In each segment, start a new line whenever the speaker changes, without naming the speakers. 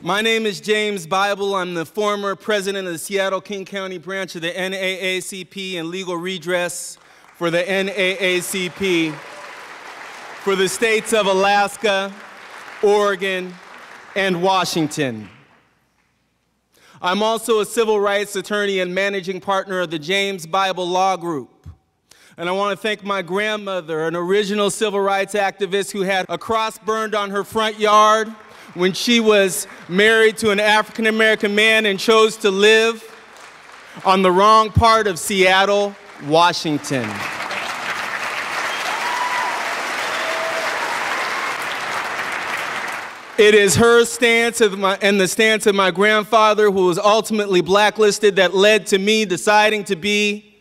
My name is James Bible. I'm the former president of the Seattle-King County branch of the NAACP and legal redress for the NAACP for the states of Alaska, Oregon, and Washington. I'm also a civil rights attorney and managing partner of the James Bible Law Group. And I want to thank my grandmother, an original civil rights activist who had a cross burned on her front yard when she was married to an African-American man and chose to live on the wrong part of Seattle, Washington. It is her stance and the stance of my grandfather, who was ultimately blacklisted, that led to me deciding to be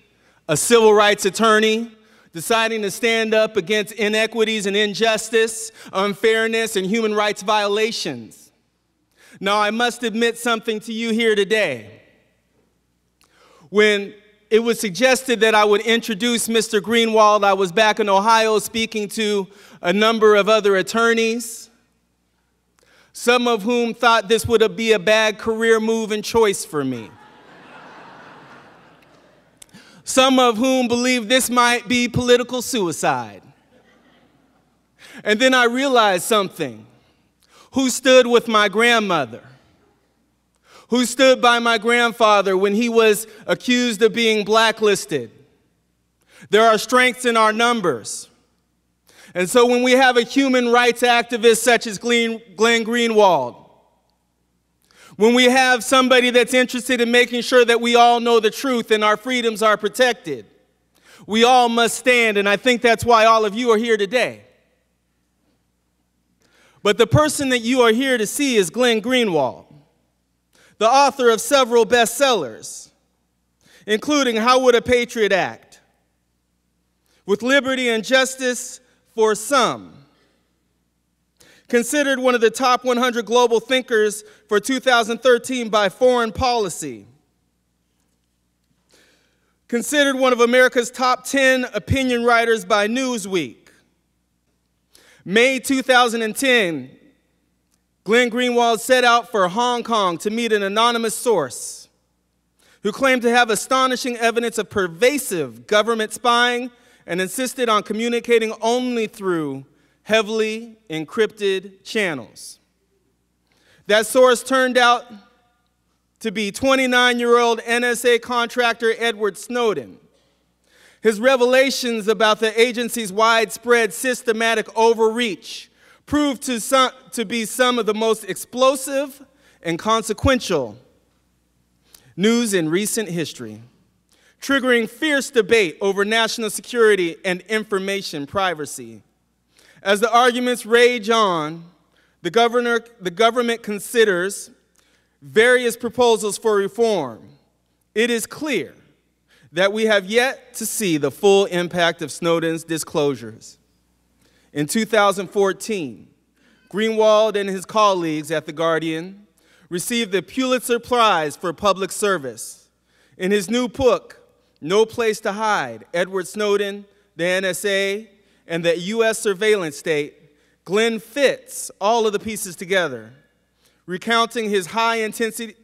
a civil rights attorney, deciding to stand up against inequities and injustice, unfairness, and human rights violations. Now, I must admit something to you here today. When it was suggested that I would introduce Mr. Greenwald, I was back in Ohio speaking to a number of other attorneys, some of whom thought this would be a bad career move and choice for me. Some of whom believed this might be political suicide. And then I realized something. Who stood with my grandmother? Who stood by my grandfather when he was accused of being blacklisted? There are strengths in our numbers. And so when we have a human rights activist such as Glenn Greenwald, when we have somebody that's interested in making sure that we all know the truth and our freedoms are protected, we all must stand, and I think that's why all of you are here today. But the person that you are here to see is Glenn Greenwald, the author of several bestsellers, including How Would a Patriot Act? With Liberty and Justice for Some. Considered one of the top 100 global thinkers for 2013 by Foreign Policy. Considered one of America's top 10 opinion writers by Newsweek. May 2010, Glenn Greenwald set out for Hong Kong to meet an anonymous source who claimed to have astonishing evidence of pervasive government spying and insisted on communicating only through heavily encrypted channels. That source turned out to be 29-year-old NSA contractor Edward Snowden. His revelations about the agency's widespread systematic overreach proved to be some of the most explosive and consequential news in recent history, triggering fierce debate over national security and information privacy. As the arguments rage on, the government considers various proposals for reform. It is clear that we have yet to see the full impact of Snowden's disclosures. In 2014, Greenwald and his colleagues at The Guardian received the Pulitzer Prize for Public Service. In his new book, No Place to Hide, Edward Snowden, the NSA, and the U.S. surveillance state, Glenn fits all of the pieces together, recounting his high-intensity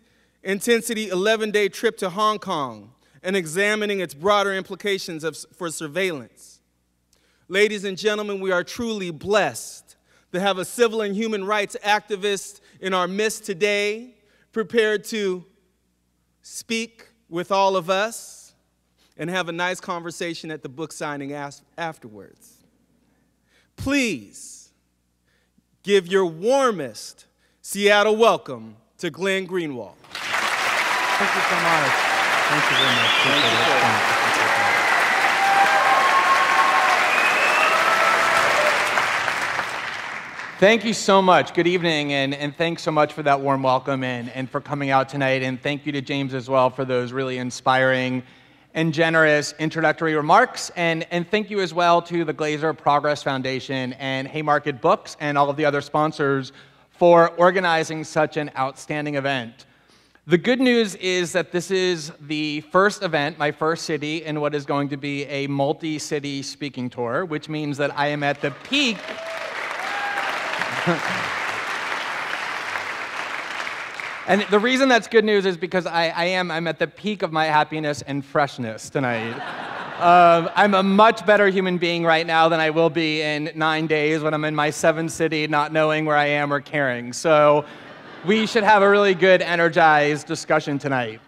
11-day trip to Hong Kong and examining its broader implications for surveillance. Ladies and gentlemen, we are truly blessed to have a civil and human rights activist in our midst today, prepared to speak with all of us and have a nice conversation at the book signing afterwards. Please give your warmest Seattle welcome to Glenn Greenwald.
Thank you so much. Thank you very much. Thank you so much. Good evening, and thanks so much for that warm welcome and for coming out tonight. And thank you to James as well for those really inspiring and generous introductory remarks. And thank you as well to the Glazer Progress Foundation and Haymarket Books and all of the other sponsors for organizing such an outstanding event. The good news is that this is the first event, my first city, in what is going to be a multi-city speaking tour, which means that I am at the peak And the reason that's good news is because I'm at the peak of my happiness and freshness tonight. I'm a much better human being right now than I will be in 9 days when I'm in my 7th city not knowing where I am or caring. So we should have a really good, energized discussion tonight.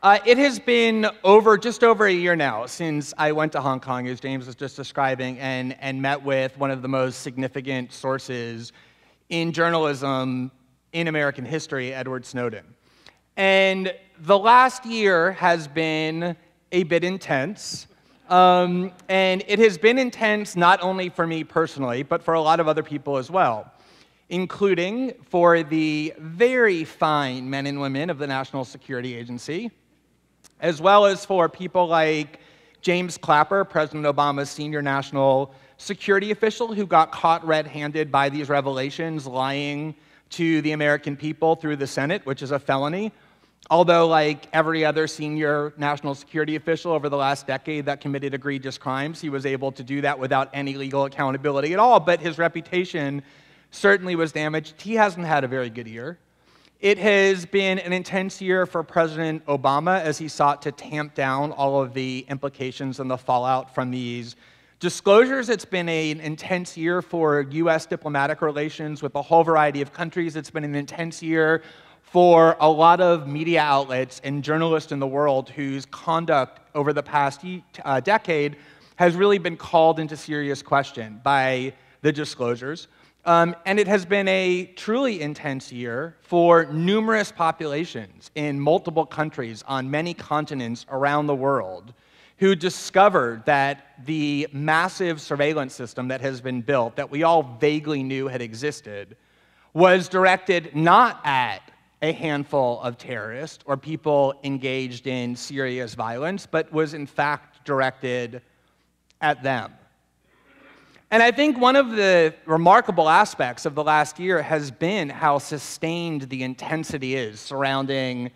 It has been just over a year now since I went to Hong Kong, as James was just describing, and met with one of the most significant sources in journalism in American history, Edward Snowden. And the last year has been a bit intense. And it has been intense not only for me personally, but for a lot of other people as well, including for the very fine men and women of the National Security Agency, as well as for people like James Clapper, President Obama's senior national security official, who got caught red-handed by these revelations, lying to the American people through the Senate, which is a felony. Although, like every other senior national security official over the last decade that committed egregious crimes, he was able to do that without any legal accountability at all, but his reputation certainly was damaged. He hasn't had a very good year. It has been an intense year for President Obama as he sought to tamp down all of the implications and the fallout from these disclosures. It's been an intense year for U.S. diplomatic relations with a whole variety of countries. It's been an intense year for a lot of media outlets and journalists in the world whose conduct over the past decade has really been called into serious question by the disclosures. And it has been a truly intense year for numerous populations in multiple countries on many continents around the world who discovered that the massive surveillance system that has been built, that we all vaguely knew had existed, was directed not at a handful of terrorists or people engaged in serious violence, but was in fact directed at them. And I think one of the remarkable aspects of the last year has been how sustained the intensity is surrounding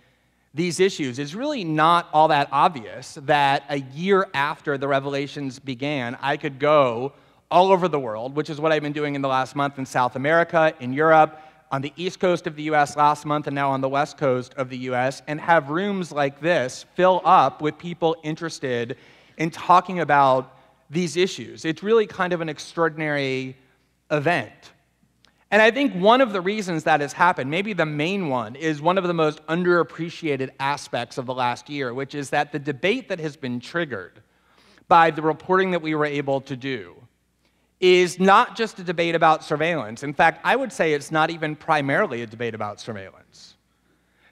these issues. It's really not all that obvious that a year after the revelations began, I could go all over the world, which is what I've been doing in the last month in South America, in Europe, on the East Coast of the US last month, and now on the West Coast of the US, and have rooms like this fill up with people interested in talking about these issues. It's really kind of an extraordinary event. And I think one of the reasons that has happened, maybe the main one, is one of the most underappreciated aspects of the last year, which is that the debate that has been triggered by the reporting that we were able to do is not just a debate about surveillance. In fact, I would say it's not even primarily a debate about surveillance.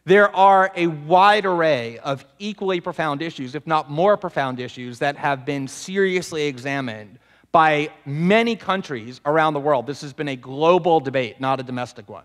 There are a wide array of equally profound issues, if not more profound issues, that have been seriously examined by many countries around the world. This has been a global debate, not a domestic one.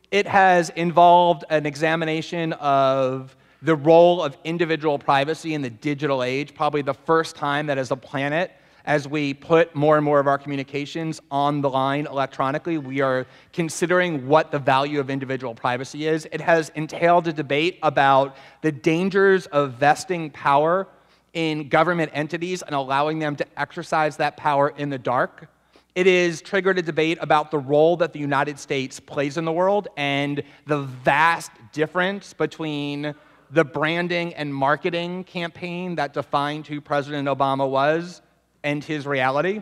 It has involved an examination of the role of individual privacy in the digital age, probably the first time that as a planet, as we put more and more of our communications on the line electronically, we are considering what the value of individual privacy is. It has entailed a debate about the dangers of vesting power in government entities and allowing them to exercise that power in the dark. It has triggered a debate about the role that the United States plays in the world and the vast difference between the branding and marketing campaign that defined who President Obama was and his reality.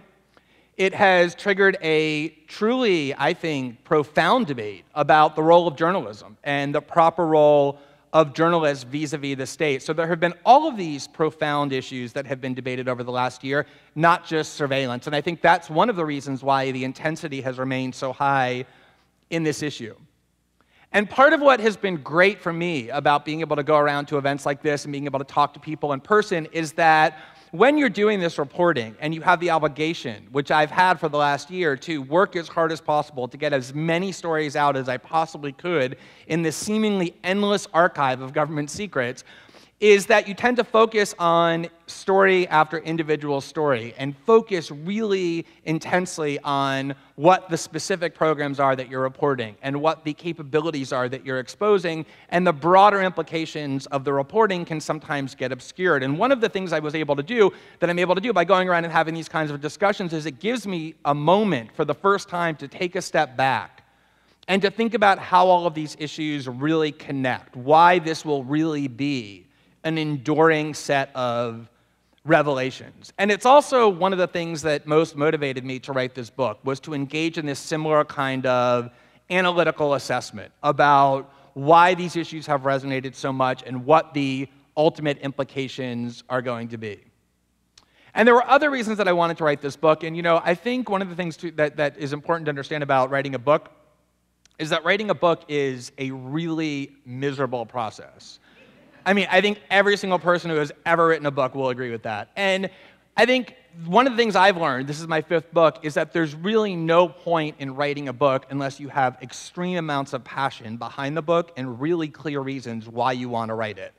It has triggered a truly, I think, profound debate about the role of journalism and the proper role of journalists vis-a-vis the state. So there have been all of these profound issues that have been debated over the last year, not just surveillance. And I think that's one of the reasons why the intensity has remained so high in this issue. And part of what has been great for me about being able to go around to events like this and being able to talk to people in person is that when you're doing this reporting and you have the obligation, which I've had for the last year, to work as hard as possible to get as many stories out as I possibly could in this seemingly endless archive of government secrets, is that you tend to focus on story after individual story and focus really intensely on what the specific programs are that you're reporting and what the capabilities are that you're exposing, and the broader implications of the reporting can sometimes get obscured. And one of the things I was able to do, that I'm able to do by going around and having these kinds of discussions, is it gives me a moment for the first time to take a step back and to think about how all of these issues really connect, why this will really be an enduring set of revelations. And it's also one of the things that most motivated me to write this book, was to engage in this similar kind of analytical assessment about why these issues have resonated so much and what the ultimate implications are going to be. And there were other reasons that I wanted to write this book, and I think one of the things that is important to understand about writing a book is that writing a book is a really miserable process. I mean, I think every single person who has ever written a book will agree with that. And I think one of the things I've learned, this is my 5th book, is that there's really no point in writing a book unless you have extreme amounts of passion behind the book and really clear reasons why you want to write it,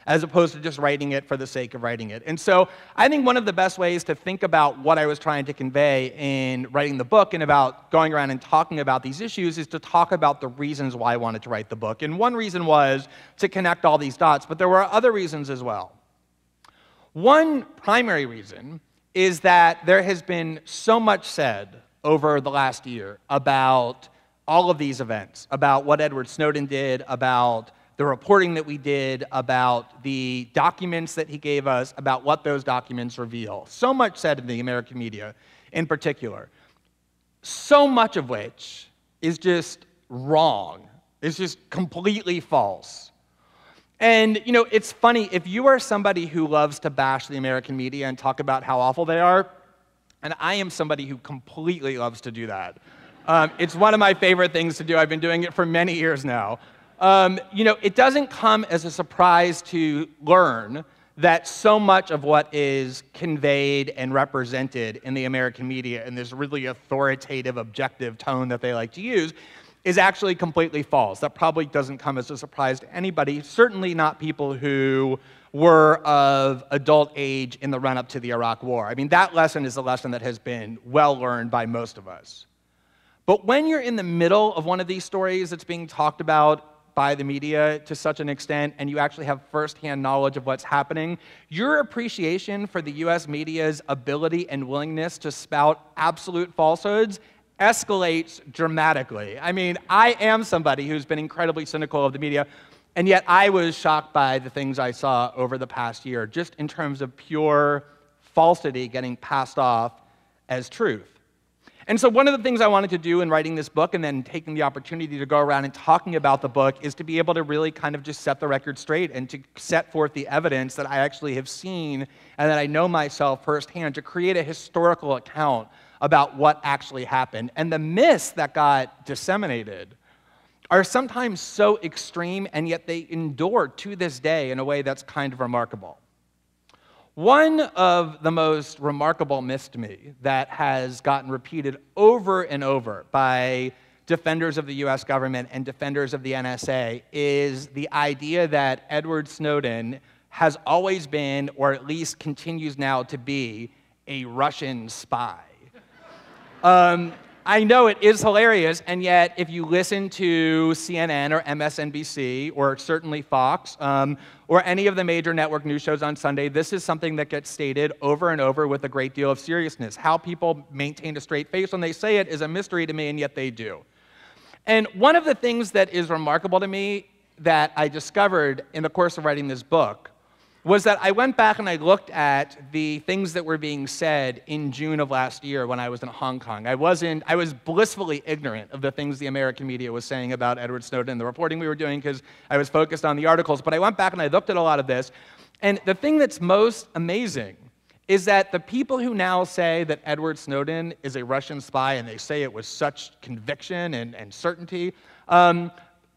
as opposed to just writing it for the sake of writing it. And so I think one of the best ways to think about what I was trying to convey in writing the book and about going around and talking about these issues is to talk about the reasons why I wanted to write the book. And one reason was to connect all these dots, but there were other reasons as well. One primary reason is that there has been so much said over the last year about all of these events, about what Edward Snowden did, about the reporting that we did, about the documents that he gave us, about what those documents reveal. So much said in the American media in particular. So much of which is just wrong. It's just completely false. And, it's funny, if you are somebody who loves to bash the American media and talk about how awful they are, and I am somebody who completely loves to do that. It's one of my favorite things to do. I've been doing it for many years now. It doesn't come as a surprise to learn that so much of what is conveyed and represented in the American media in this really authoritative, objective tone that they like to use is actually completely false. That probably doesn't come as a surprise to anybody, certainly not people who were of adult age in the run-up to the Iraq War. I mean, that lesson is a lesson that has been well learned by most of us. But when you're in the middle of one of these stories that's being talked about by the media to such an extent, and you actually have firsthand knowledge of what's happening, your appreciation for the US media's ability and willingness to spout absolute falsehoods escalates dramatically. I mean, I am somebody who's been incredibly cynical of the media, and yet I was shocked by the things I saw over the past year, just in terms of pure falsity getting passed off as truth. And so one of the things I wanted to do in writing this book and then taking the opportunity to go around and talking about the book is to be able to really kind of just set the record straight and to set forth the evidence that I actually have seen and that I know myself firsthand, to create a historical account about what actually happened. And the myths that got disseminated are sometimes so extreme, and yet they endure to this day in a way that's kind of remarkable. One of the most remarkable myths to me that has gotten repeated over and over by defenders of the US government and defenders of the NSA is the idea that Edward Snowden has always been, or at least continues now to be, a Russian spy. I know it is hilarious, and yet if you listen to CNN or MSNBC, or certainly Fox, or any of the major network news shows on Sunday, this is something that gets stated over and over with a great deal of seriousness. How people maintain a straight face when they say it is a mystery to me, and yet they do. And one of the things that is remarkable to me that I discovered in the course of writing this book was that I went back and I looked at the things that were being said in June of last year when I was in Hong Kong. I was blissfully ignorant of the things the American media was saying about Edward Snowden, the reporting we were doing, because I was focused on the articles. But I went back and I looked at a lot of this. And the thing that's most amazing is that the people who now say that Edward Snowden is a Russian spy, and they say it with such conviction and certainty,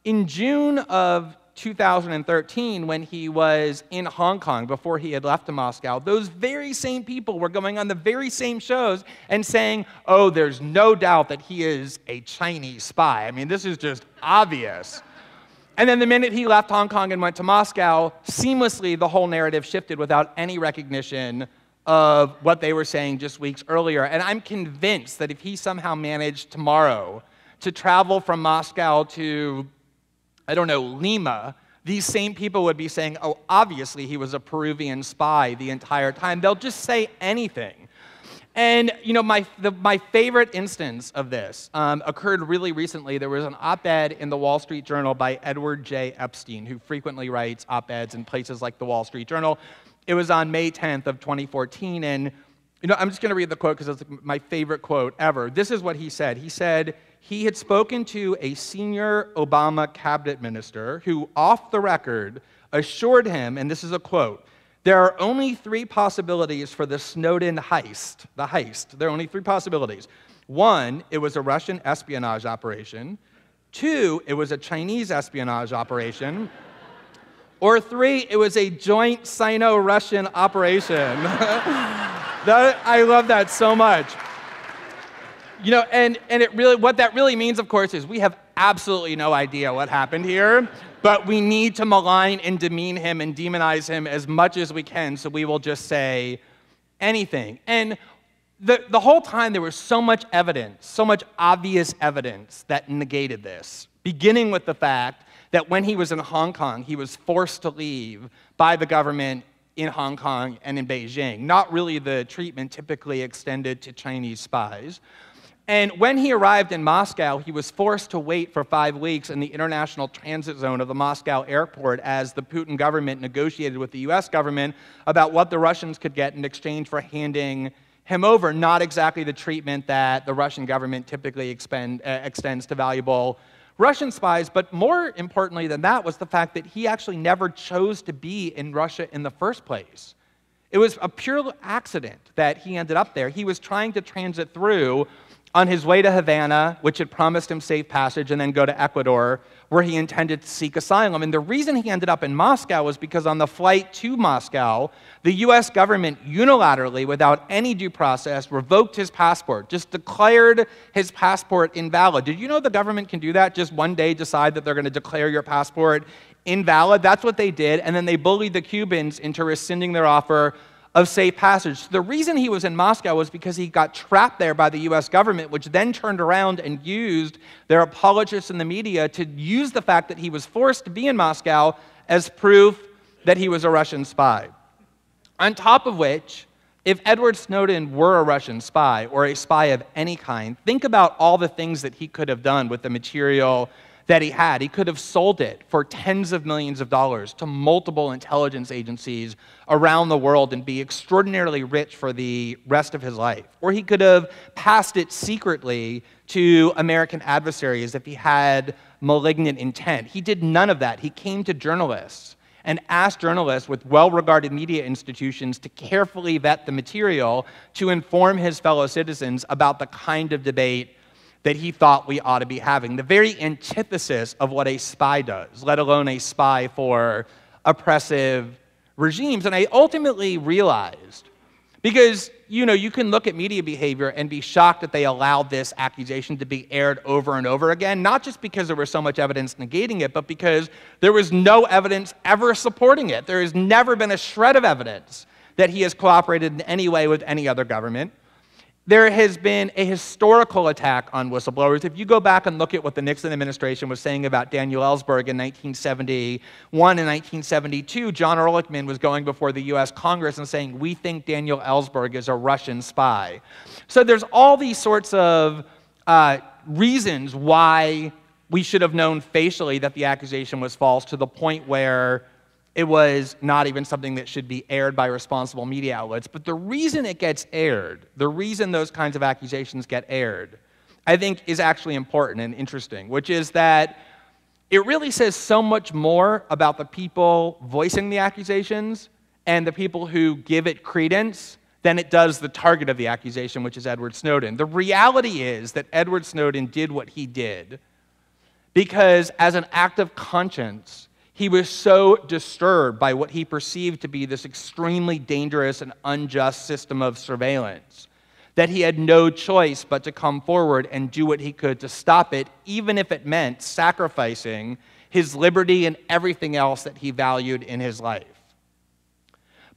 in June of 2013, when he was in Hong Kong before he had left to Moscow, those very same people were going on the very same shows and saying, oh, there's no doubt that he is a Chinese spy. I mean, this is just obvious. And then the minute he left Hong Kong and went to Moscow, seamlessly the whole narrative shifted without any recognition of what they were saying just weeks earlier. And I'm convinced that if he somehow managed tomorrow to travel from Moscow to, I don't know, Lima, these same people would be saying, oh, obviously he was a Peruvian spy the entire time. They'll just say anything. And my favorite instance of this occurred really recently. There was an op-ed in the Wall Street Journal by Edward J. Epstein, who frequently writes op-eds in places like the Wall Street Journal. It was on May 10th of 2014, and I'm just going to read the quote because it's my favorite quote ever. This is what he said. He said he had spoken to a senior Obama cabinet minister who, off the record, assured him, and this is a quote, "There are only three possibilities for the Snowden heist." The heist. There are only three possibilities. One, it was a Russian espionage operation. Two, it was a Chinese espionage operation. Or three, it was a joint Sino-Russian operation. I love that so much. And it really, what that really means, of course, is we have absolutely no idea what happened here, but we need to malign and demean him and demonize him as much as we can, so we will just say anything. And the whole time there was so much evidence, so much obvious evidence that negated this, beginning with the fact that when he was in Hong Kong, he was forced to leave by the government in Hong Kong and in Beijing, not really the treatment typically extended to Chinese spies. And when he arrived in Moscow, he was forced to wait for 5 weeks in the international transit zone of the Moscow airport as the Putin government negotiated with the US government about what the Russians could get in exchange for handing him over, not exactly the treatment that the Russian government typically extends to valuable Russian spies. But more importantly than that was the fact that he actually never chose to be in Russia in the first place. It was a pure accident that he ended up there. He was trying to transit through on his way to Havana, which had promised him safe passage, and then go to Ecuador, where he intended to seek asylum. And the reason he ended up in Moscow was because on the flight to Moscow, the US government unilaterally, without any due process, revoked his passport, just declared his passport invalid. Did you know the government can do that? Just one day decide that they're going to declare your passport invalid? That's what they did, and then they bullied the Cubans into rescinding their offer of safe passage. So the reason he was in Moscow was because he got trapped there by the US government, which then turned around and used their apologists in the media to use the fact that he was forced to be in Moscow as proof that he was a Russian spy. On top of which, if Edward Snowden were a Russian spy or a spy of any kind, think about all the things that he could have done with the material that he had. He could have sold it for tens of millions of dollars to multiple intelligence agencies around the world and be extraordinarily rich for the rest of his life. Or he could have passed it secretly to American adversaries if he had malignant intent. He did none of that. He came to journalists and asked journalists with well-regarded media institutions to carefully vet the material to inform his fellow citizens about the kind of debate that he thought we ought to be having, the very antithesis of what a spy does, let alone a spy for oppressive regimes. And I ultimately realized, because you can look at media behavior and be shocked that they allowed this accusation to be aired over and over again, not just because there was so much evidence negating it, but because there was no evidence ever supporting it. There has never been a shred of evidence that he has cooperated in any way with any other government. There has been a historical attack on whistleblowers. If you go back and look at what the Nixon administration was saying about Daniel Ellsberg in 1971 and 1972, John Ehrlichman was going before the US Congress and saying, "We think Daniel Ellsberg is a Russian spy." So there's all these sorts of reasons why we should have known facially that the accusation was false, to the point where it was not even something that should be aired by responsible media outlets. But the reason it gets aired, the reason those kinds of accusations get aired, I think is actually important and interesting, which is that it really says so much more about the people voicing the accusations and the people who give it credence than it does the target of the accusation, which is Edward Snowden. The reality is that Edward Snowden did what he did because, as an act of conscience, he was so disturbed by what he perceived to be this extremely dangerous and unjust system of surveillance that he had no choice but to come forward and do what he could to stop it, even if it meant sacrificing his liberty and everything else that he valued in his life.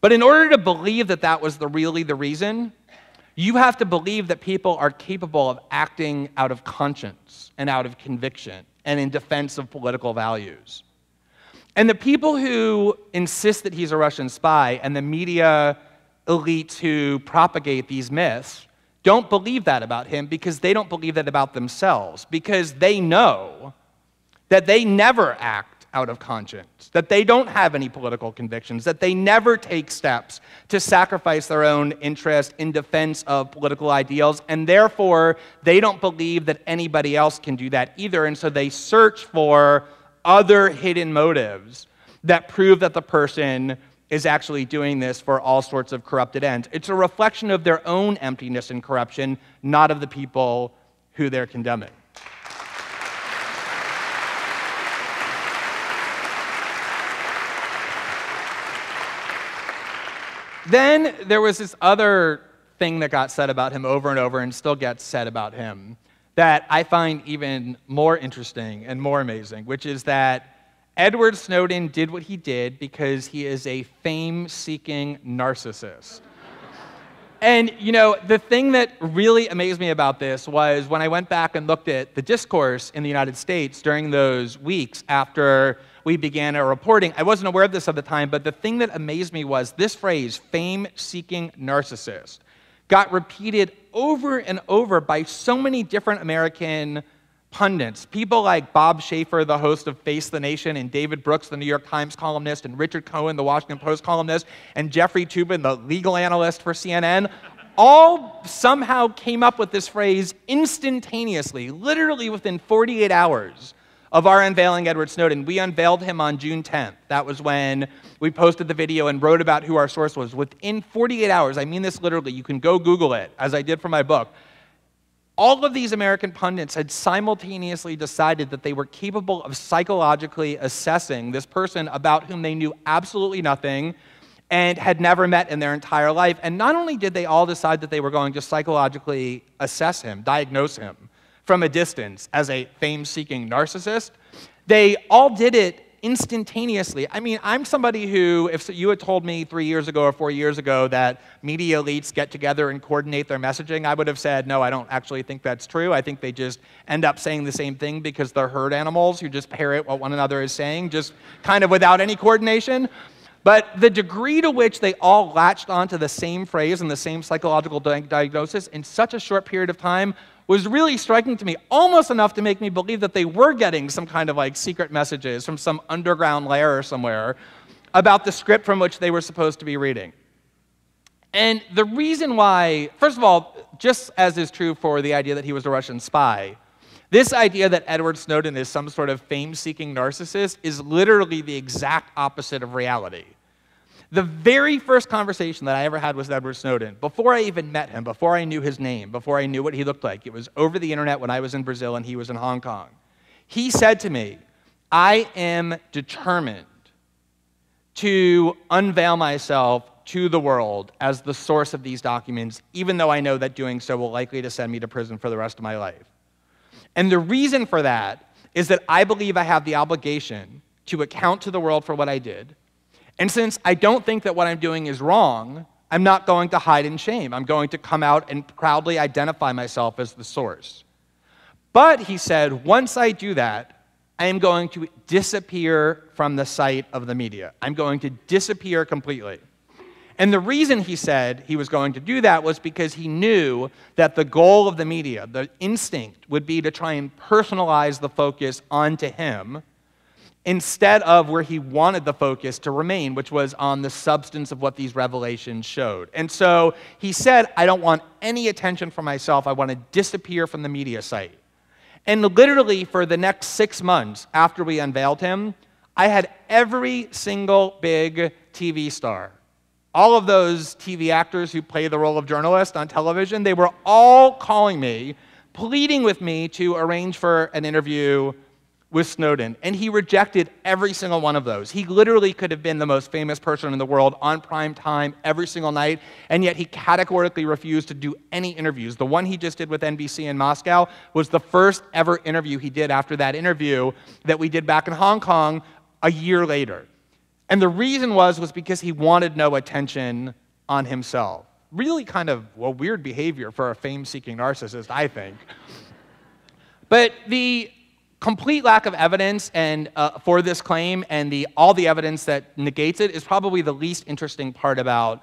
But in order to believe that that was really the reason, you have to believe that people are capable of acting out of conscience and out of conviction and in defense of political values. And the people who insist that he's a Russian spy and the media elites who propagate these myths don't believe that about him because they don't believe that about themselves, because they know that they never act out of conscience, that they don't have any political convictions, that they never take steps to sacrifice their own interest in defense of political ideals, and therefore they don't believe that anybody else can do that either, and so they search for other hidden motives that prove that the person is actually doing this for all sorts of corrupted ends. It's a reflection of their own emptiness and corruption, not of the people who they're condemning. Then there was this other thing that got said about him over and over and still gets said about him that I find even more interesting and more amazing, which is that Edward Snowden did what he did because he is a fame-seeking narcissist. And, you know, the thing that really amazed me about this was when I went back and looked at the discourse in the United States during those weeks after we began our reporting. I wasn't aware of this at the time, but the thing that amazed me was this phrase, fame-seeking narcissist, got repeated over and over by so many different American pundits. People like Bob Schaefer, the host of Face the Nation, and David Brooks, the New York Times columnist, and Richard Cohen, the Washington Post columnist, and Jeffrey Toobin, the legal analyst for CNN, all somehow came up with this phrase instantaneously, literally within 48 hours of our unveiling Edward Snowden. We unveiled him on June 10th. That was when we posted the video and wrote about who our source was. Within 48 hours, I mean this literally, you can go Google it, as I did for my book, all of these American pundits had simultaneously decided that they were capable of psychologically assessing this person about whom they knew absolutely nothing and had never met in their entire life. And not only did they all decide that they were going to psychologically assess him, diagnose him from a distance as a fame-seeking narcissist, they all did it instantaneously. I mean, I'm somebody who, if you had told me 3 years ago or 4 years ago that media elites get together and coordinate their messaging, I would have said, no, I don't actually think that's true. I think they just end up saying the same thing because they're herd animals who just parrot what one another is saying, just kind of without any coordination. But the degree to which they all latched onto the same phrase and the same psychological diagnosis in such a short period of time was really striking to me, almost enough to make me believe that they were getting some kind of like secret messages from some underground lair or somewhere about the script from which they were supposed to be reading. And the reason why, first of all, just as is true for the idea that he was a Russian spy, this idea that Edward Snowden is some sort of fame-seeking narcissist is literally the exact opposite of reality. The very first conversation that I ever had with Edward Snowden, before I even met him, before I knew his name, before I knew what he looked like, it was over the internet when I was in Brazil and he was in Hong Kong. He said to me, I am determined to unveil myself to the world as the source of these documents, even though I know that doing so will likely to send me to prison for the rest of my life. And the reason for that is that I believe I have the obligation to account to the world for what I did. And since I don't think that what I'm doing is wrong, I'm not going to hide in shame. I'm going to come out and proudly identify myself as the source. But, he said, once I do that, I am going to disappear from the sight of the media. I'm going to disappear completely. And the reason he said he was going to do that was because he knew that the goal of the media, the instinct, would be to try and personalize the focus onto him instead of where he wanted the focus to remain, which was on the substance of what these revelations showed. And so he said, I don't want any attention for myself. I want to disappear from the media site. And literally for the next 6 months after we unveiled him, I had every single big TV star, all of those TV actors who play the role of journalist on television, they were all calling me, pleading with me to arrange for an interview with Snowden, and he rejected every single one of those. He literally could have been the most famous person in the world on prime time every single night, and yet he categorically refused to do any interviews. The one he just did with NBC in Moscow was the first ever interview he did after that interview that we did back in Hong Kong a year later. And the reason was because he wanted no attention on himself. Really kind of weird behavior for a fame-seeking narcissist, I think. But the complete lack of evidence for this claim and all the evidence that negates it is probably the least interesting part about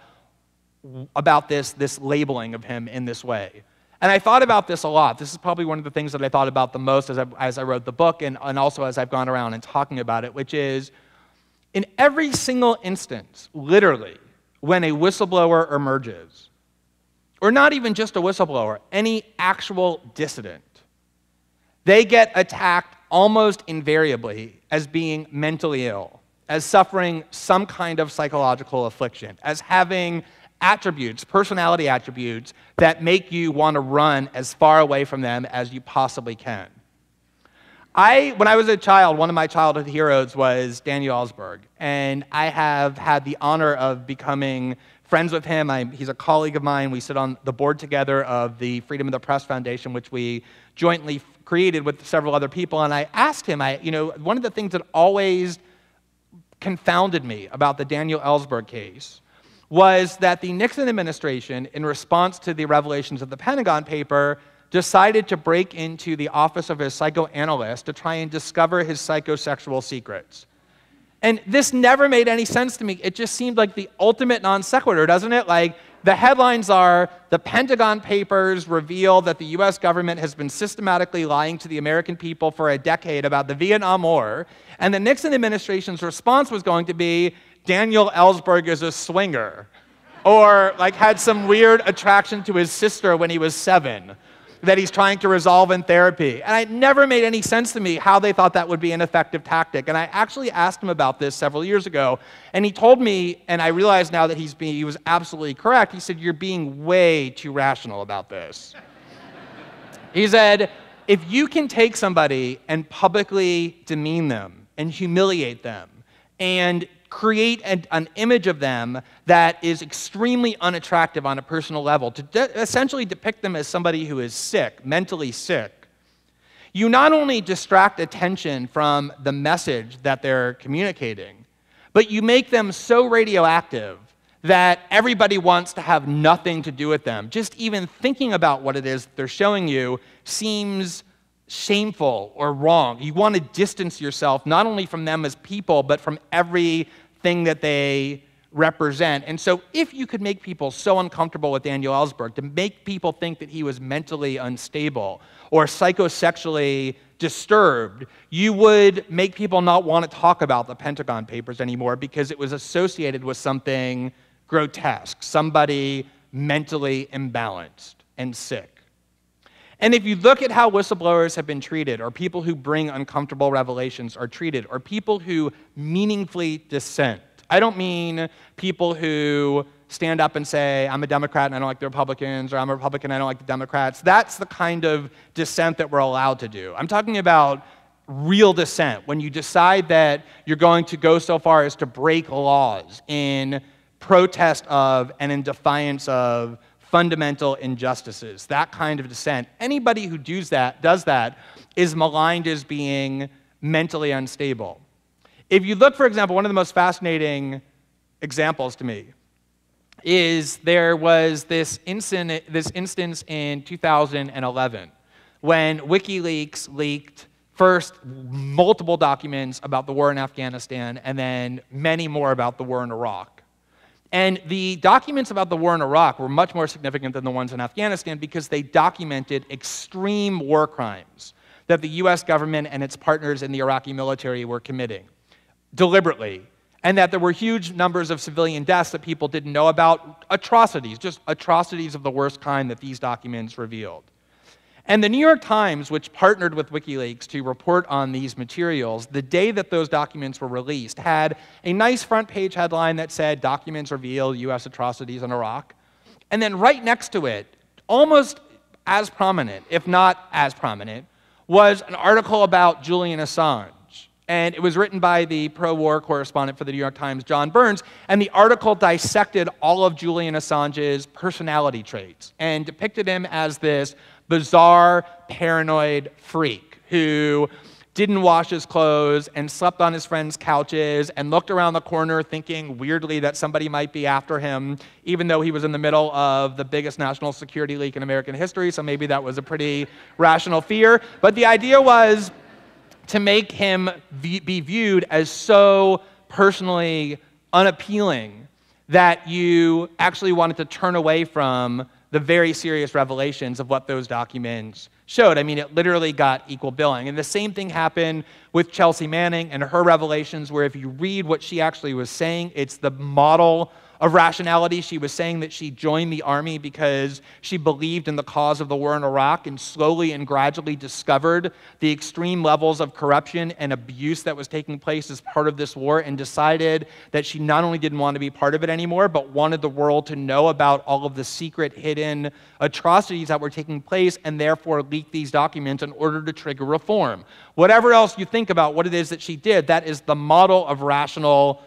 this labeling of him in this way. And I thought about this a lot. This is probably one of the things that I thought about the most as I wrote the book and also as I've gone around and talking about it, which is in every single instance, literally, when a whistleblower emerges, or not even just a whistleblower, any actual dissident, they get attacked almost invariably as being mentally ill, as suffering some kind of psychological affliction, as having attributes, personality attributes, that make you want to run as far away from them as you possibly can. When I was a child, one of my childhood heroes was Daniel Ellsberg, and I have had the honor of becoming friends with him. He's a colleague of mine. We sit on the board together of the Freedom of the Press Foundation, which we jointly created with several other people, and I asked him, one of the things that always confounded me about the Daniel Ellsberg case was that the Nixon administration, in response to the revelations of the Pentagon paper, decided to break into the office of his psychoanalyst to try and discover his psychosexual secrets. And this never made any sense to me. It just seemed like the ultimate non sequitur, doesn't it? Like, the headlines are, the Pentagon papers reveal that the US government has been systematically lying to the American people for a decade about the Vietnam War, and the Nixon administration's response was going to be, Daniel Ellsberg is a swinger, or like had some weird attraction to his sister when he was 7 that he's trying to resolve in therapy. And it never made any sense to me how they thought that would be an effective tactic. And I actually asked him about this several years ago, and he told me, and I realize now that he was absolutely correct, he said, you're being way too rational about this. He said, if you can take somebody and publicly demean them and humiliate them and create an image of them that is extremely unattractive on a personal level, to essentially depict them as somebody who is sick, mentally sick, you not only distract attention from the message that they're communicating, but you make them so radioactive that everybody wants to have nothing to do with them. Just even thinking about what it is they're showing you seems shameful or wrong. You want to distance yourself not only from them as people, but from everything that they represent. And so if you could make people so uncomfortable with Daniel Ellsberg, to make people think that he was mentally unstable or psychosexually disturbed, you would make people not want to talk about the Pentagon papers anymore because it was associated with something grotesque, somebody mentally imbalanced and sick. And if you look at how whistleblowers have been treated, or people who bring uncomfortable revelations are treated, or people who meaningfully dissent, I don't mean people who stand up and say, I'm a Democrat and I don't like the Republicans, or I'm a Republican and I don't like the Democrats. That's the kind of dissent that we're allowed to do. I'm talking about real dissent, when you decide that you're going to go so far as to break laws in protest of and in defiance of fundamental injustices, that kind of dissent. Anybody who does that is maligned as being mentally unstable. If you look, for example, one of the most fascinating examples to me is there was this instance in 2011 when WikiLeaks leaked first multiple documents about the war in Afghanistan and then many more about the war in Iraq. And the documents about the war in Iraq were much more significant than the ones in Afghanistan because they documented extreme war crimes that the US government and its partners in the Iraqi military were committing deliberately, and that there were huge numbers of civilian deaths that people didn't know about, atrocities, just atrocities of the worst kind that these documents revealed. And the New York Times, which partnered with WikiLeaks to report on these materials, the day that those documents were released, had a nice front page headline that said, documents reveal US atrocities in Iraq. And then right next to it, almost as prominent, if not as prominent, was an article about Julian Assange. And it was written by the pro-war correspondent for the New York Times, John Burns, and the article dissected all of Julian Assange's personality traits and depicted him as this bizarre, paranoid freak who didn't wash his clothes and slept on his friends' couches and looked around the corner thinking weirdly that somebody might be after him, even though he was in the middle of the biggest national security leak in American history, so maybe that was a pretty rational fear. But the idea was to make him be viewed as so personally unappealing that you actually wanted to turn away from the very serious revelations of what those documents showed. I mean, it literally got equal billing. And the same thing happened with Chelsea Manning and her revelations, where if you read what she actually was saying, it's the model of rationality. She was saying that she joined the army because she believed in the cause of the war in Iraq and slowly and gradually discovered the extreme levels of corruption and abuse that was taking place as part of this war, and decided that she not only didn't want to be part of it anymore, but wanted the world to know about all of the secret, hidden atrocities that were taking place, and therefore leaked these documents in order to trigger reform. Whatever else you think about what it is that she did, that is the model of rational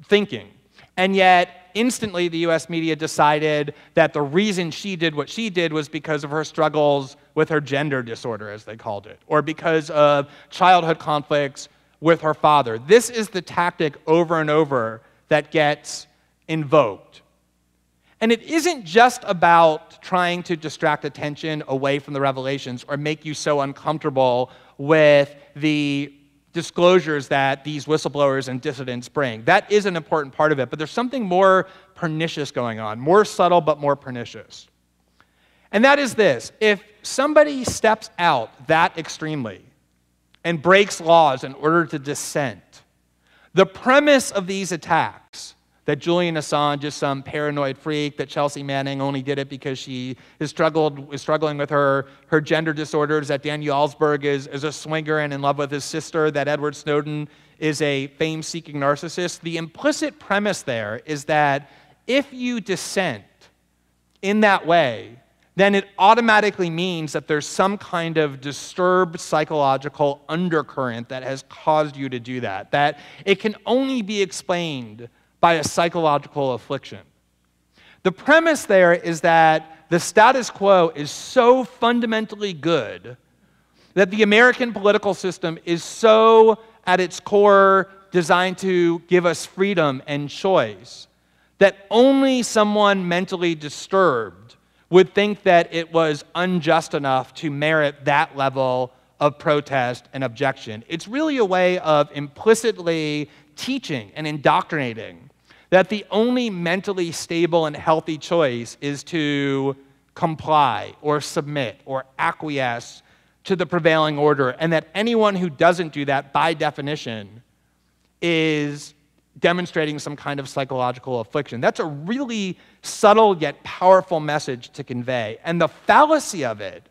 thinking. And yet, instantly, the US media decided that the reason she did what she did was because of her struggles with her gender disorder, as they called it, or because of childhood conflicts with her father. This is the tactic over and over that gets invoked. And it isn't just about trying to distract attention away from the revelations or make you so uncomfortable with the disclosures that these whistleblowers and dissidents bring. That is an important part of it, but there's something more pernicious going on, more subtle but more pernicious. And that is this: if somebody steps out that extremely and breaks laws in order to dissent, the premise of these attacks, that Julian Assange is some paranoid freak, that Chelsea Manning only did it because she is struggling with her gender disorders, that Daniel Ellsberg is a swinger and in love with his sister, that Edward Snowden is a fame-seeking narcissist. The implicit premise there is that if you dissent in that way, then it automatically means that there's some kind of disturbed psychological undercurrent that has caused you to do that, that it can only be explained by a psychological affliction. The premise there is that the status quo is so fundamentally good, that the American political system is so at its core designed to give us freedom and choice, that only someone mentally disturbed would think that it was unjust enough to merit that level of protest and objection. It's really a way of implicitly teaching and indoctrinating that the only mentally stable and healthy choice is to comply or submit or acquiesce to the prevailing order, and that anyone who doesn't do that, by definition, is demonstrating some kind of psychological affliction. That's a really subtle yet powerful message to convey. And the fallacy of it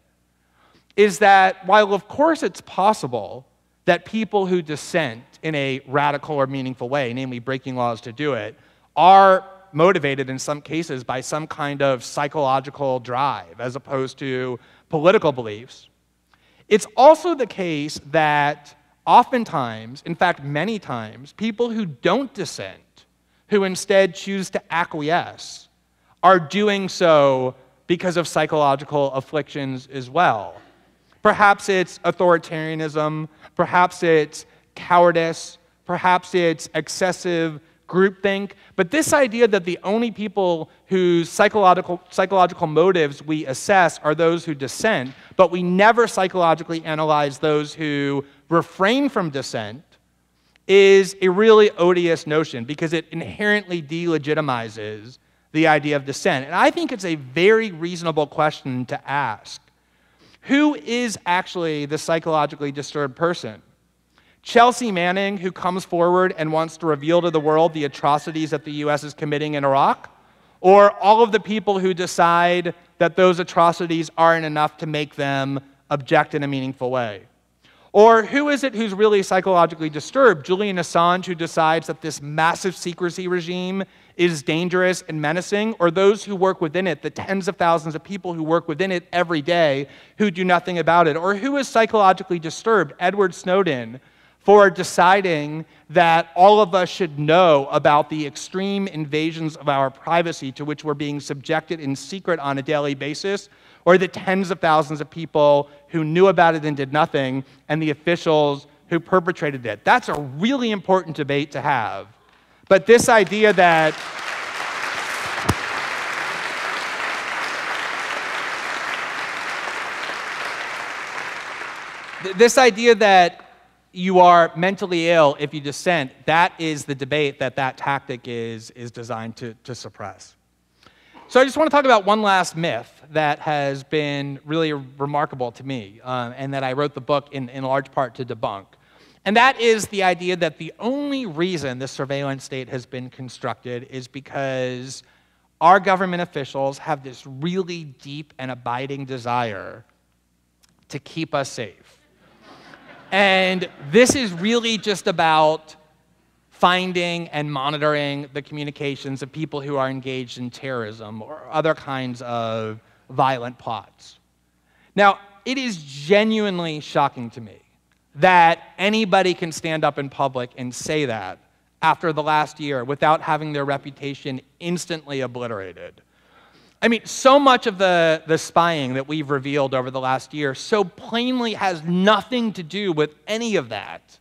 is that while, of course, it's possible that people who dissent in a radical or meaningful way, namely breaking laws to do it, are motivated in some cases by some kind of psychological drive as opposed to political beliefs, it's also the case that oftentimes, in fact many times, people who don't dissent, who instead choose to acquiesce, are doing so because of psychological afflictions as well. Perhaps it's authoritarianism, perhaps it's cowardice, perhaps it's excessive groupthink, but this idea that the only people whose psychological motives we assess are those who dissent, but we never psychologically analyze those who refrain from dissent, is a really odious notion because it inherently delegitimizes the idea of dissent. And I think it's a very reasonable question to ask. Who is actually the psychologically disturbed person? Chelsea Manning, who comes forward and wants to reveal to the world the atrocities that the US is committing in Iraq? Or all of the people who decide that those atrocities aren't enough to make them object in a meaningful way? Or who is it who's really psychologically disturbed? Julian Assange, who decides that this massive secrecy regime is dangerous and menacing? Or those who work within it, the tens of thousands of people who work within it every day who do nothing about it? Or who is psychologically disturbed? Edward Snowden, for deciding that all of us should know about the extreme invasions of our privacy to which we're being subjected in secret on a daily basis, or the tens of thousands of people who knew about it and did nothing, and the officials who perpetrated it. That's a really important debate to have. But this idea that you are mentally ill if you dissent, that is the debate that tactic is designed to suppress. So I just want to talk about one last myth that has been really remarkable to me, and that I wrote the book in large part to debunk. And that is the idea that the only reason the surveillance state has been constructed is because our government officials have this really deep and abiding desire to keep us safe. And this is really just about finding and monitoring the communications of people who are engaged in terrorism or other kinds of violent plots. Now, it is genuinely shocking to me that anybody can stand up in public and say that after the last year without having their reputation instantly obliterated. I mean, so much of the spying that we've revealed over the last year so plainly has nothing to do with any of that.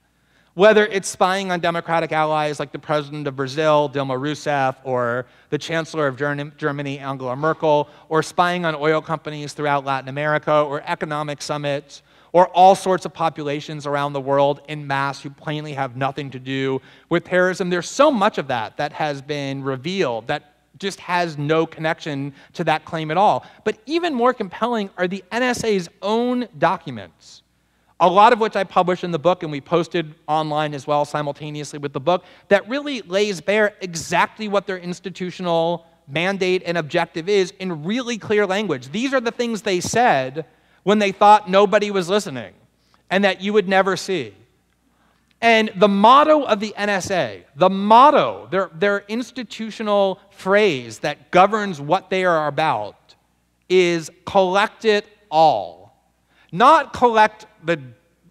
Whether it's spying on democratic allies like the president of Brazil, Dilma Rousseff, or the chancellor of Germany, Angela Merkel, or spying on oil companies throughout Latin America, or economic summits, or all sorts of populations around the world en masse who plainly have nothing to do with terrorism. There's so much of that that has been revealed that just has no connection to that claim at all. But even more compelling are the NSA's own documents, a lot of which I published in the book and we posted online as well simultaneously with the book, that really lays bare exactly what their institutional mandate and objective is in really clear language. These are the things they said when they thought nobody was listening and that you would never see. And the motto of the NSA, the motto, their institutional phrase that governs what they are about is collect it all. Not collect the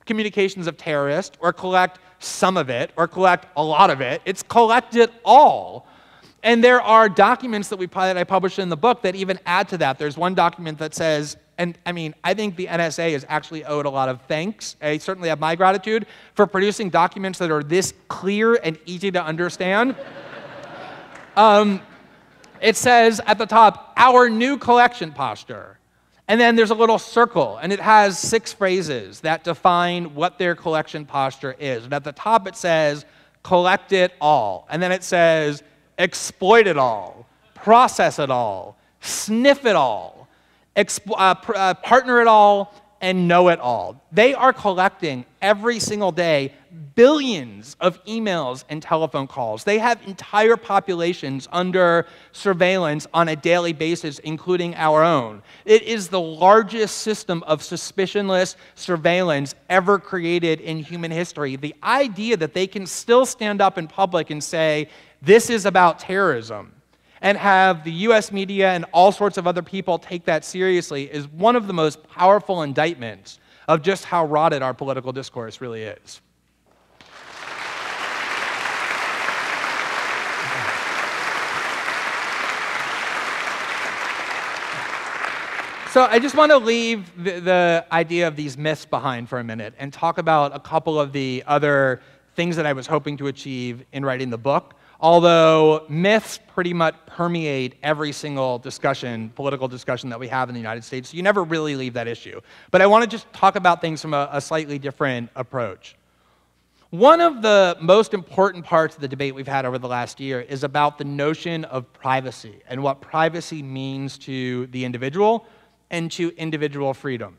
communications of terrorists or collect some of it or collect a lot of it. It's collect it all. And there are documents that I published in the book that even add to that. There's one document that says, and I mean, I think the NSA is actually owed a lot of thanks. I certainly have my gratitude for producing documents that are this clear and easy to understand. It says at the top, our new collection posture. And then there's a little circle, and it has 6 phrases that define what their collection posture is. And at the top it says, collect it all. And then it says, exploit it all, process it all, sniff it all, partner it all, and know it all. They are collecting every single day billions of emails and telephone calls. They have entire populations under surveillance on a daily basis, including our own. It is the largest system of suspicionless surveillance ever created in human history. The idea that they can still stand up in public and say, this is about terrorism, and have the US media and all sorts of other people take that seriously is one of the most powerful indictments of just how rotted our political discourse really is. So I just want to leave the idea of these myths behind for a minute and talk about a couple of the other things that I was hoping to achieve in writing the book. Although myths pretty much permeate every single political discussion that we have in the United States, so you never really leave that issue. But I want to just talk about things from a slightly different approach. One of the most important parts of the debate we've had over the last year is about the notion of privacy and what privacy means to the individual and to individual freedom.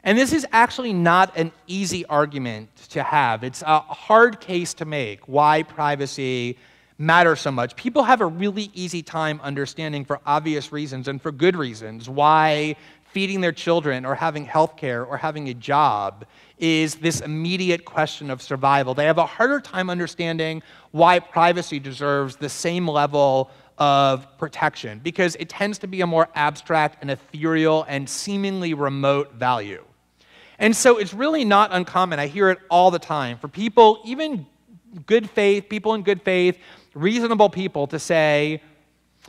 And this is actually not an easy argument to have. It's a hard case to make why privacy matters so much. People have a really easy time understanding, for obvious reasons and for good reasons, why feeding their children or having health care or having a job is this immediate question of survival. They have a harder time understanding why privacy deserves the same level of protection, because it tends to be a more abstract and ethereal and seemingly remote value. And so it's really not uncommon, I hear it all the time, for people, even people in good faith, reasonable people, to say,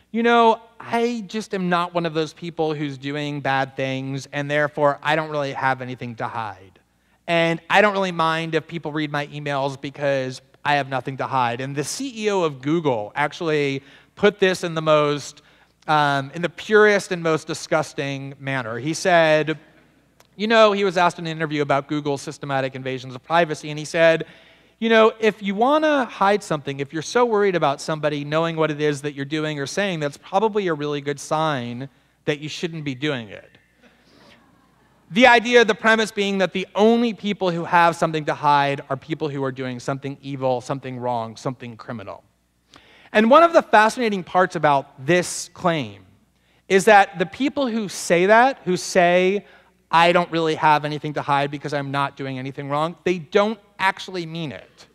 you know, I just am not one of those people who's doing bad things, and therefore I don't really have anything to hide. And I don't really mind if people read my emails because I have nothing to hide. And the CEO of Google actually put this in the purest and most disgusting manner. He said, you know, he was asked in an interview about Google's systematic invasions of privacy, and he said, if you want to hide something, if you're so worried about somebody knowing what it is that you're doing or saying, that's probably a really good sign that you shouldn't be doing it. The idea, the premise being that the only people who have something to hide are people who are doing something evil, something wrong, something criminal. And one of the fascinating parts about this claim is that the people who say that, who say, I don't really have anything to hide because I'm not doing anything wrong, they don't actually mean it.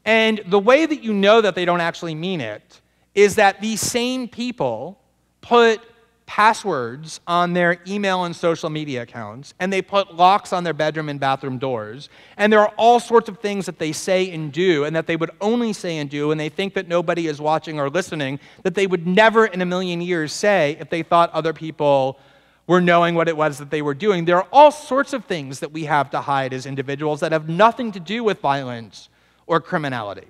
And the way that you know that they don't actually mean it is that these same people put passwords on their email and social media accounts, and they put locks on their bedroom and bathroom doors, and there are all sorts of things that they say and do, and that they would only say and do, and they think that nobody is watching or listening, that they would never in a million years say if they thought other people were knowing what it was that they were doing. There are all sorts of things that we have to hide as individuals that have nothing to do with violence or criminality.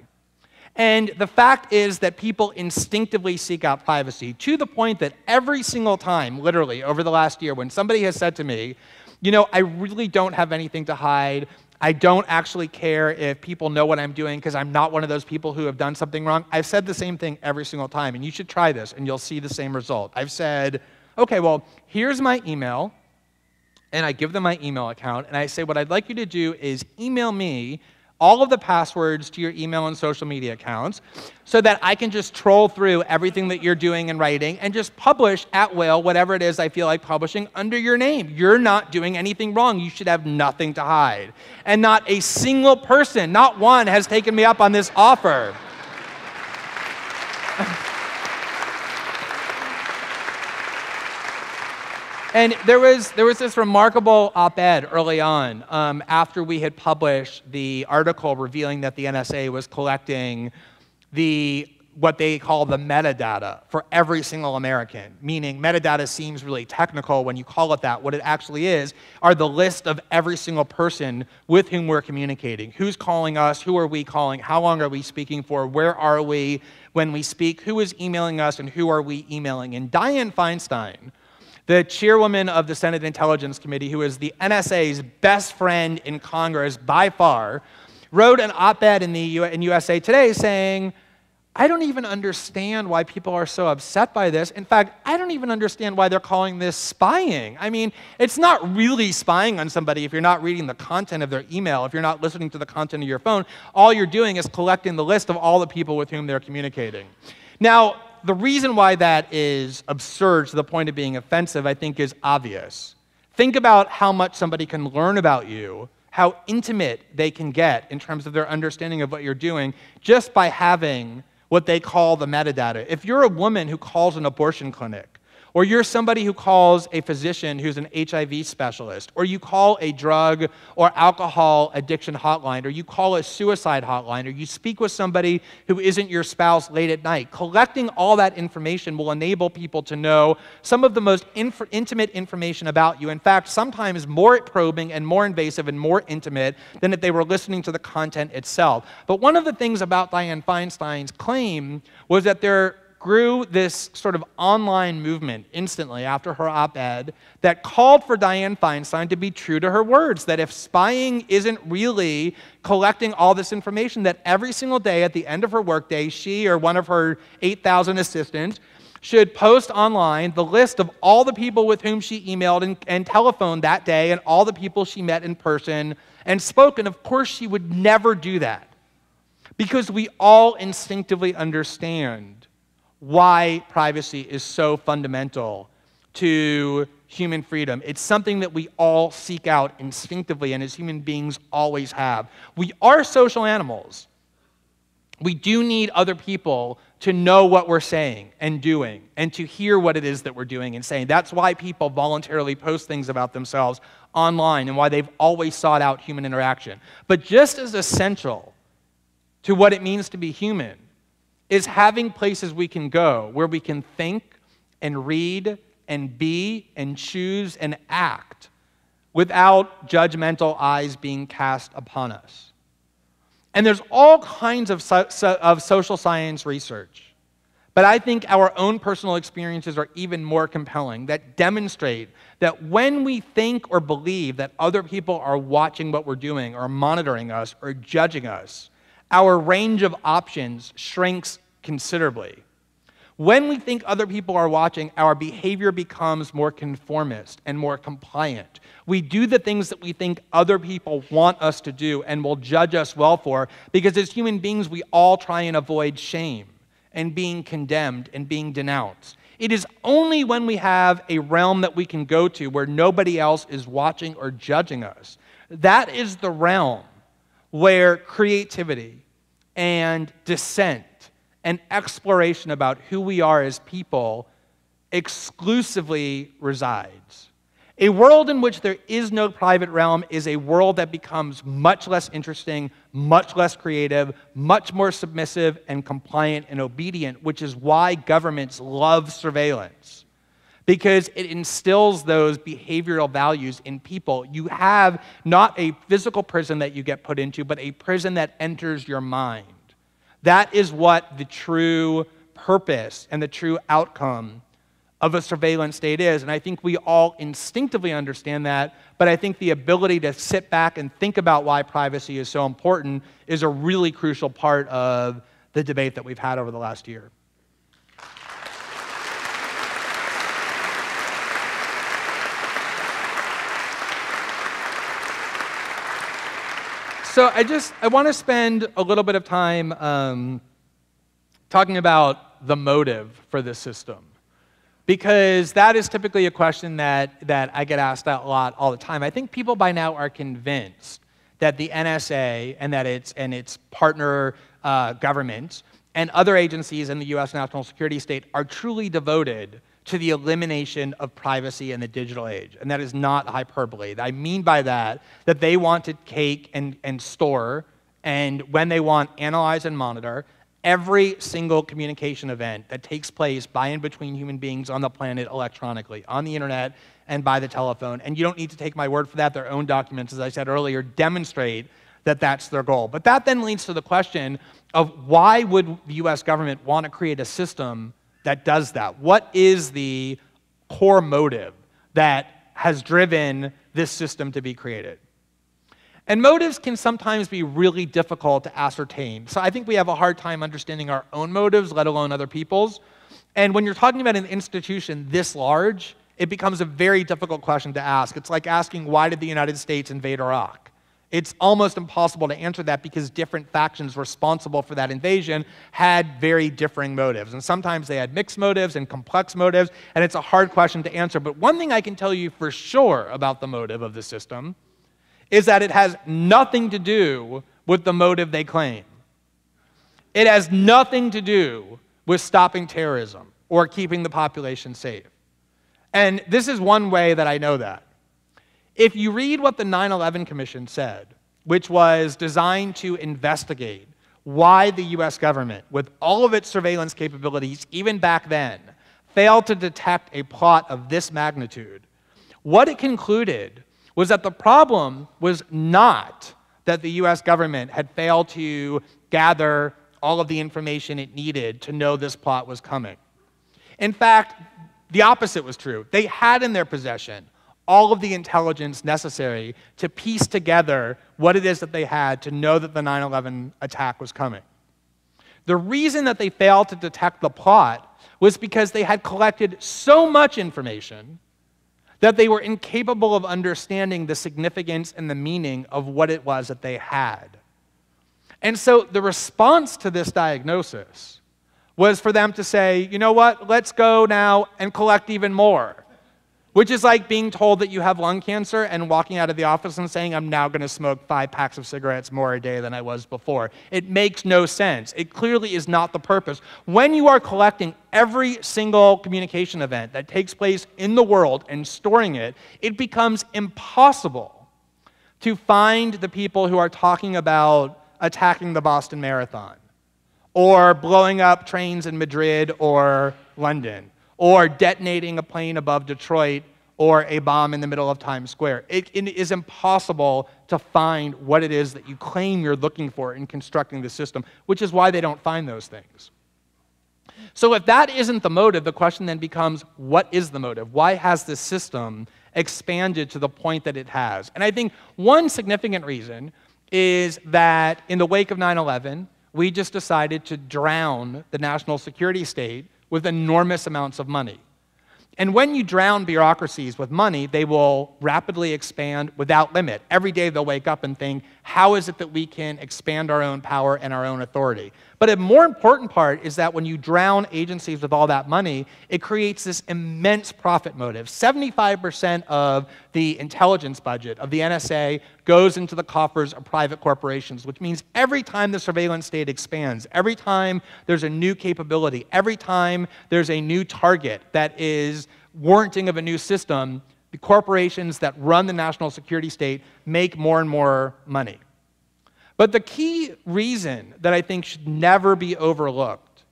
And the fact is that people instinctively seek out privacy, to the point that every single time, literally, over the last year, when somebody has said to me, I really don't have anything to hide, I don't actually care if people know what I'm doing because I'm not one of those people who have done something wrong, I've said the same thing every single time, and you should try this, and you'll see the same result. I've said, okay, well, here's my email, and I give them my email account, and I say, what I'd like you to do is email me all of the passwords to your email and social media accounts so that I can just troll through everything that you're doing and writing and just publish at will whatever it is I feel like publishing under your name. You're not doing anything wrong. You should have nothing to hide. And not a single person, not one, has taken me up on this offer. And there was this remarkable op-ed early on after we had published the article revealing that the NSA was collecting what they call the metadata for every single American, meaning metadata seems really technical when you call it that. What it actually is are the list of every single person with whom we're communicating. Who's calling us? Who are we calling? How long are we speaking for? Where are we when we speak? Who is emailing us and who are we emailing? And Dianne Feinstein, the chairwoman of the Senate Intelligence Committee, who is the NSA's best friend in Congress by far, wrote an op-ed in USA Today saying, I don't even understand why people are so upset by this. In fact, I don't even understand why they're calling this spying. I mean, it's not really spying on somebody if you're not reading the content of their email, if you're not listening to the content of your phone. All you're doing is collecting the list of all the people with whom they're communicating. Now, the reason why that is absurd to the point of being offensive, I think, is obvious. Think about how much somebody can learn about you, how intimate they can get in terms of their understanding of what you're doing just by having what they call the metadata. If you're a woman who calls an abortion clinic, or you're somebody who calls a physician who's an HIV specialist, or you call a drug or alcohol addiction hotline, or you call a suicide hotline, or you speak with somebody who isn't your spouse late at night, collecting all that information will enable people to know some of the most intimate information about you. In fact, sometimes more probing and more invasive and more intimate than if they were listening to the content itself. But one of the things about Dianne Feinstein's claim was that there grew this sort of online movement instantly after her op-ed that called for Dianne Feinstein to be true to her words, that if spying isn't really collecting all this information, that every single day at the end of her workday, she or one of her 8,000 assistants should post online the list of all the people with whom she emailed and telephoned that day and all the people she met in person and spoke. And of course, she would never do that because we all instinctively understand why privacy is so fundamental to human freedom. It's something that we all seek out instinctively and as human beings always have. We are social animals. We do need other people to know what we're saying and doing and to hear what it is that we're doing and saying. That's why people voluntarily post things about themselves online and why they've always sought out human interaction. But just as essential to what it means to be human is having places we can go where we can think and read and be and choose and act without judgmental eyes being cast upon us. And there's all kinds of social science research, but I think our own personal experiences are even more compelling that demonstrate that when we think or believe that other people are watching what we're doing or monitoring us or judging us, our range of options shrinks considerably. When we think other people are watching, our behavior becomes more conformist and more compliant. We do the things that we think other people want us to do and will judge us well for, because as human beings, we all try and avoid shame and being condemned and being denounced. It is only when we have a realm that we can go to where nobody else is watching or judging us. That is the realm where creativity and dissent and exploration about who we are as people exclusively resides. A world in which there is no private realm is a world that becomes much less interesting, much less creative, much more submissive and compliant and obedient, which is why governments love surveillance, because it instills those behavioral values in people. You have not a physical prison that you get put into, but a prison that enters your mind. That is what the true purpose and the true outcome of a surveillance state is. And I think we all instinctively understand that, but I think the ability to sit back and think about why privacy is so important is a really crucial part of the debate that we've had over the last year. So I want to spend a little bit of time talking about the motive for this system, because that is typically a question that I get asked a lot all the time. I think people by now are convinced that the NSA and its partner governments and other agencies in the U.S. national security state are truly devoted to the elimination of privacy in the digital age. And that is not hyperbole. I mean by that they want to take and store, and when they want, analyze and monitor every single communication event that takes place by and between human beings on the planet electronically, on the internet and by the telephone. And you don't need to take my word for that. Their own documents, as I said earlier, demonstrate that that's their goal. But that then leads to the question of why would the US government want to create a system that does that? What is the core motive that has driven this system to be created? And motives can sometimes be really difficult to ascertain. So I think we have a hard time understanding our own motives, let alone other people's. And when you're talking about an institution this large, it becomes a very difficult question to ask. It's like asking, why did the United States invade Iraq? It's almost impossible to answer that because different factions responsible for that invasion had very differing motives. And sometimes they had mixed motives and complex motives, and it's a hard question to answer. But one thing I can tell you for sure about the motive of the system is that it has nothing to do with the motive they claim. It has nothing to do with stopping terrorism or keeping the population safe. And this is one way that I know that. If you read what the 9/11 Commission said, which was designed to investigate why the US government, with all of its surveillance capabilities, even back then, failed to detect a plot of this magnitude, what it concluded was that the problem was not that the US government had failed to gather all of the information it needed to know this plot was coming. In fact, the opposite was true. They had in their possession all of the intelligence necessary to piece together what it is that they had to know that the 9/11 attack was coming. The reason that they failed to detect the plot was because they had collected so much information that they were incapable of understanding the significance and the meaning of what it was that they had. And so the response to this diagnosis was for them to say, you know what, let's go now and collect even more. Which is like being told that you have lung cancer and walking out of the office and saying, I'm now going to smoke 5 packs of cigarettes more a day than I was before. It makes no sense. It clearly is not the purpose. When you are collecting every single communication event that takes place in the world and storing it, it becomes impossible to find the people who are talking about attacking the Boston Marathon, or blowing up trains in Madrid or London, or detonating a plane above Detroit, or a bomb in the middle of Times Square. It is impossible to find what it is that you claim you're looking for in constructing the system, which is why they don't find those things. So if that isn't the motive, the question then becomes, what is the motive? Why has this system expanded to the point that it has? And I think one significant reason is that in the wake of 9/11, we just decided to drown the national security state with enormous amounts of money. And when you drown bureaucracies with money, they will rapidly expand without limit. Every day they'll wake up and think, how is it that we can expand our own power and our own authority? But a more important part is that when you drown agencies with all that money, it creates this immense profit motive. 75% of the intelligence budget of the NSA goes into the coffers of private corporations, which means every time the surveillance state expands, every time there's a new capability, every time there's a new target that is warranting of a new system, the corporations that run the national security state make more and more money. But the key reason that I think should never be overlooked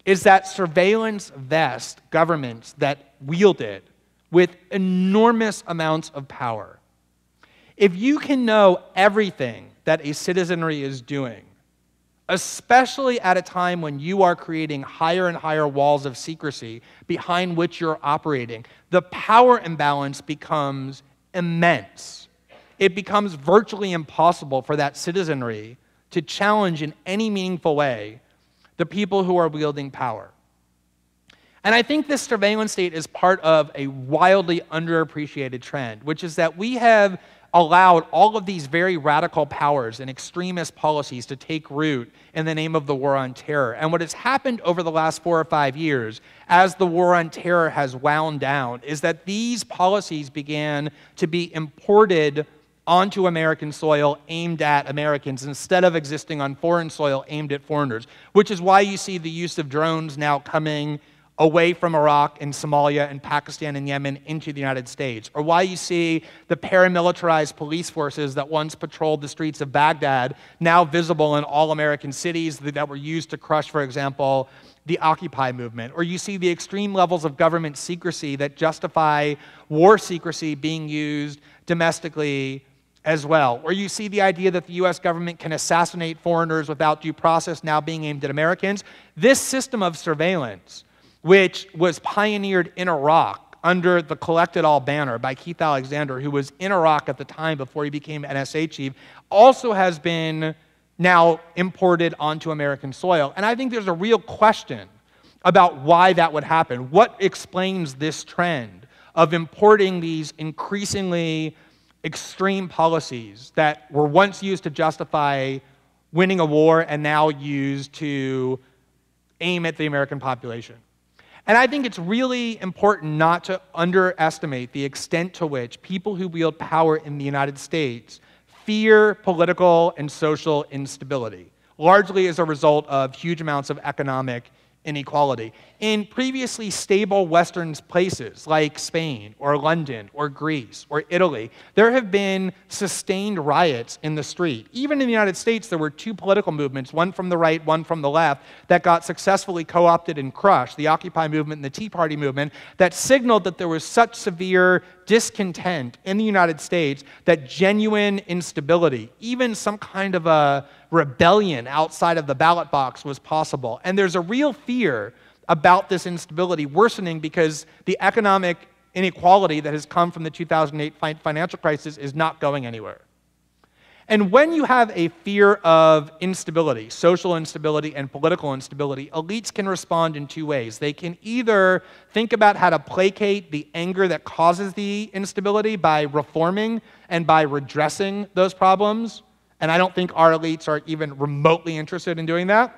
is that surveillance vests governments that wield it with enormous amounts of power. If you can know everything that a citizenry is doing, especially at a time when you are creating higher and higher walls of secrecy behind which you're operating, the power imbalance becomes immense. It becomes virtually impossible for that citizenry to challenge in any meaningful way the people who are wielding power. And I think this surveillance state is part of a wildly underappreciated trend, which is that we have allowed all of these very radical powers and extremist policies to take root in the name of the war on terror. And what has happened over the last 4 or 5 years as the war on terror has wound down is that these policies began to be imported onto American soil aimed at Americans instead of existing on foreign soil aimed at foreigners, which is why you see the use of drones now coming away from Iraq and Somalia and Pakistan and Yemen into the United States, or why you see the paramilitarized police forces that once patrolled the streets of Baghdad now visible in all American cities that were used to crush, for example, the Occupy movement, or you see the extreme levels of government secrecy that justify war secrecy being used domestically as well, or you see the idea that the US government can assassinate foreigners without due process now being aimed at Americans. This system of surveillance, which was pioneered in Iraq under the Collect It All banner by Keith Alexander, who was in Iraq at the time before he became NSA chief, also has been now imported onto American soil. And I think there's a real question about why that would happen. What explains this trend of importing these increasingly extreme policies that were once used to justify winning a war and now used to aim at the American population? And I think it's really important not to underestimate the extent to which people who wield power in the United States fear political and social instability, largely as a result of huge amounts of economic inequality. In previously stable Western places like Spain or London or Greece or Italy, there have been sustained riots in the street. Even in the United States, there were 2 political movements, one from the right, one from the left, that got successfully co-opted and crushed, the Occupy movement and the Tea Party movement, that signaled that there was such severe discontent in the United States that genuine instability, even some kind of a rebellion outside of the ballot box, was possible. And there's a real fear about this instability worsening because the economic inequality that has come from the 2008 financial crisis is not going anywhere. And when you have a fear of instability, social instability and political instability, elites can respond in 2 ways. They can either think about how to placate the anger that causes the instability by reforming and by redressing those problems, and I don't think our elites are even remotely interested in doing that.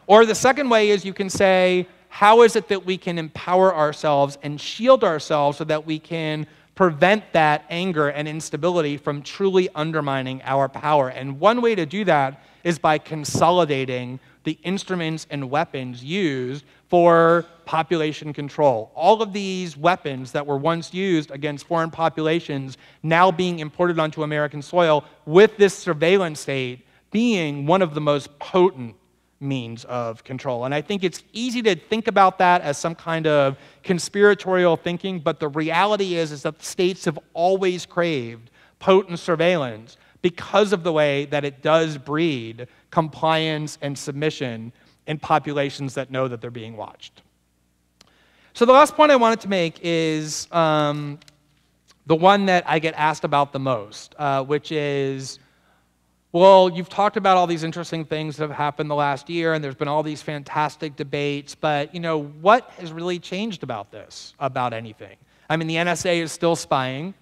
Or the second way is you can say, how is it that we can empower ourselves and shield ourselves so that we can prevent that anger and instability from truly undermining our power? And one way to do that is by consolidating the instruments and weapons used for population control. All of these weapons that were once used against foreign populations now being imported onto American soil, with this surveillance state being one of the most potent means of control. And I think it's easy to think about that as some kind of conspiratorial thinking, but the reality is that the states have always craved potent surveillance because of the way that it does breed compliance and submission in populations that know that they're being watched. So the last point I wanted to make is the one that I get asked about the most, which is Well, you've talked about all these interesting things that have happened the last year, and there's been all these fantastic debates, but what has really changed about this, about anything? I mean, the NSA is still spying,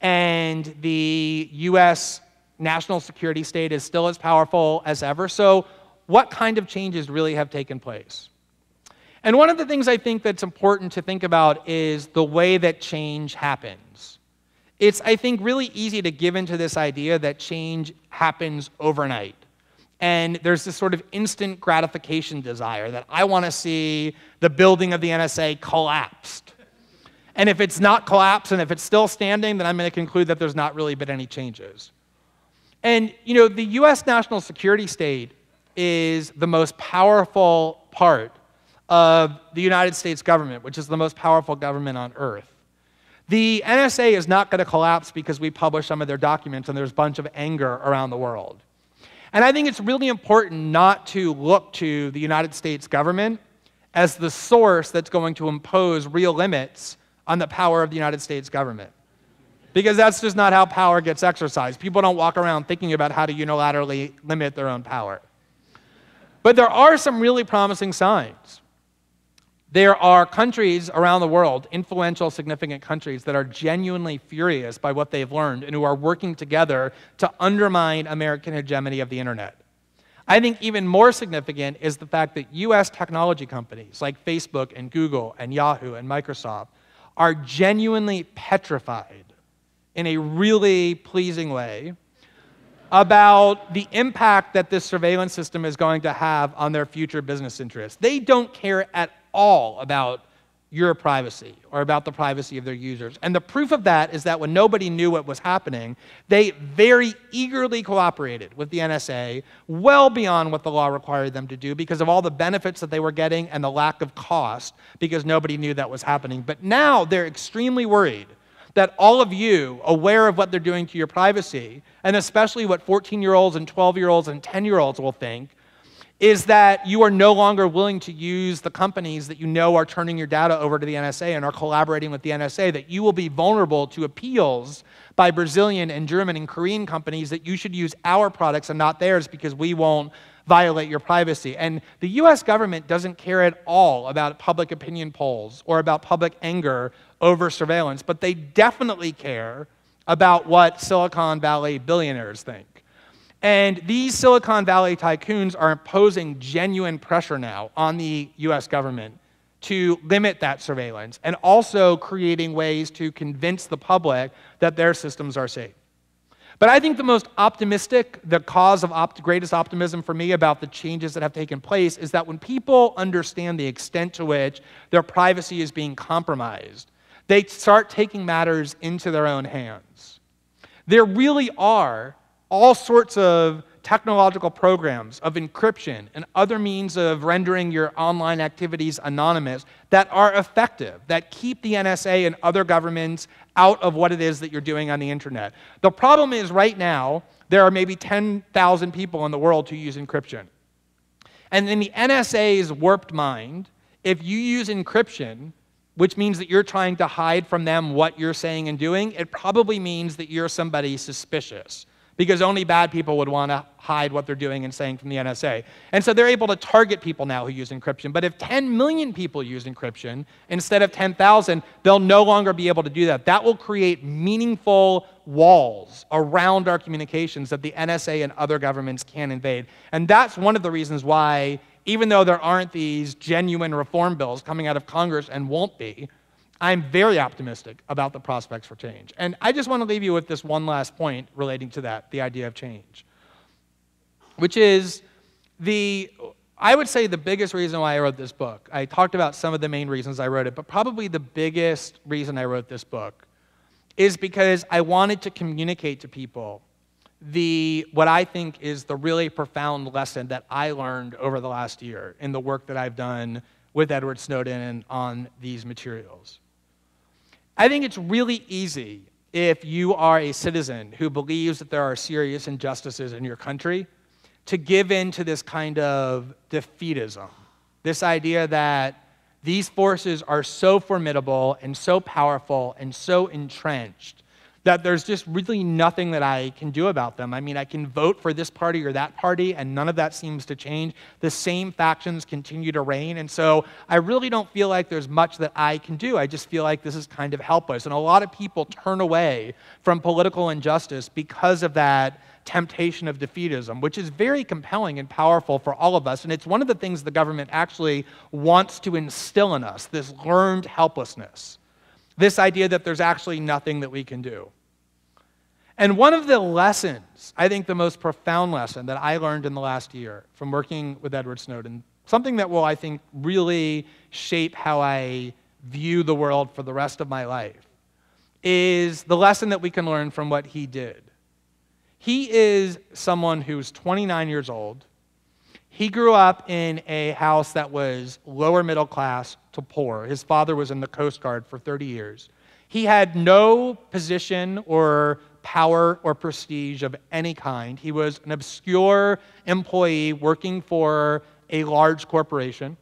and the US national security state is still as powerful as ever, so what kind of changes really have taken place? And one of the things I think that's important to think about is the way that change happens. It's, I think, really easy to give into this idea that change happens overnight. And there's this sort of instant gratification desire that I want to see the building of the NSA collapsed. And if it's not collapsed and if it's still standing, then I'm going to conclude that there's not really been any changes. And the US national security state is the most powerful part of the United States government, which is the most powerful government on earth. The NSA is not going to collapse because we publish some of their documents and there's a bunch of anger around the world. And I think it's really important not to look to the United States government as the source that's going to impose real limits on the power of the United States government. Because that's just not how power gets exercised. People don't walk around thinking about how to unilaterally limit their own power. But there are some really promising signs. There are countries around the world, influential, significant countries, that are genuinely furious by what they've learned and who are working together to undermine American hegemony of the internet. I think even more significant is the fact that US technology companies like Facebook and Google and Yahoo and Microsoft are genuinely petrified in a really pleasing way about the impact that this surveillance system is going to have on their future business interests. They don't care at all about your privacy or about the privacy of their users. And the proof of that is that when nobody knew what was happening, they very eagerly cooperated with the NSA well beyond what the law required them to do because of all the benefits that they were getting and the lack of cost because nobody knew that was happening. But now they're extremely worried that all of you, aware of what they're doing to your privacy, and especially what 14-year-olds and 12-year-olds and 10-year-olds will think, is that you are no longer willing to use the companies that you know are turning your data over to the NSA and are collaborating with the NSA, that you will be vulnerable to appeals by Brazilian and German and Korean companies that you should use our products and not theirs because we won't violate your privacy. And the US government doesn't care at all about public opinion polls or about public anger over surveillance, but they definitely care about what Silicon Valley billionaires think. And these Silicon Valley tycoons are imposing genuine pressure now on the US government to limit that surveillance and also creating ways to convince the public that their systems are safe. But I think the most optimistic, the cause of greatest optimism for me about the changes that have taken place is that when people understand the extent to which their privacy is being compromised, they start taking matters into their own hands. There really are all sorts of technological programs of encryption and other means of rendering your online activities anonymous that are effective, that keep the NSA and other governments out of what it is that you're doing on the internet. The problem is right now, there are maybe 10,000 people in the world who use encryption. And in the NSA's warped mind, if you use encryption, which means that you're trying to hide from them what you're saying and doing, it probably means that you're somebody suspicious, because only bad people would want to hide what they're doing and saying from the NSA. And so they're able to target people now who use encryption. But if 10 million people use encryption instead of 10,000, they'll no longer be able to do that. That will create meaningful walls around our communications that the NSA and other governments can invade. And that's one of the reasons why, even though there aren't these genuine reform bills coming out of Congress and won't be, I'm very optimistic about the prospects for change. And I just want to leave you with this one last point relating to that, the idea of change, which is I would say the biggest reason why I wrote this book. I talked about some of the main reasons I wrote it, but probably the biggest reason I wrote this book is because I wanted to communicate to people what I think is the really profound lesson that I learned over the last year in the work that I've done with Edward Snowden and on these materials. I think it's really easy if you are a citizen who believes that there are serious injustices in your country to give in to this kind of defeatism, this idea that these forces are so formidable and so powerful and so entrenched that there's just really nothing that I can do about them. I mean, I can vote for this party or that party, and none of that seems to change. The same factions continue to reign, and so I really don't feel like there's much that I can do. I just feel like this is kind of helpless, and a lot of people turn away from political injustice because of that temptation of defeatism, which is very compelling and powerful for all of us, and it's one of the things the government actually wants to instill in us, this learned helplessness. This idea that there's actually nothing that we can do. And one of the lessons, I think the most profound lesson that I learned in the last year from working with Edward Snowden, something that will, I think, really shape how I view the world for the rest of my life, is the lesson that we can learn from what he did. He is someone who's 29 years old. He grew up in a house that was lower middle class to poor. His father was in the Coast Guard for 30 years. He had no position or power or prestige of any kind. He was an obscure employee working for a large corporation.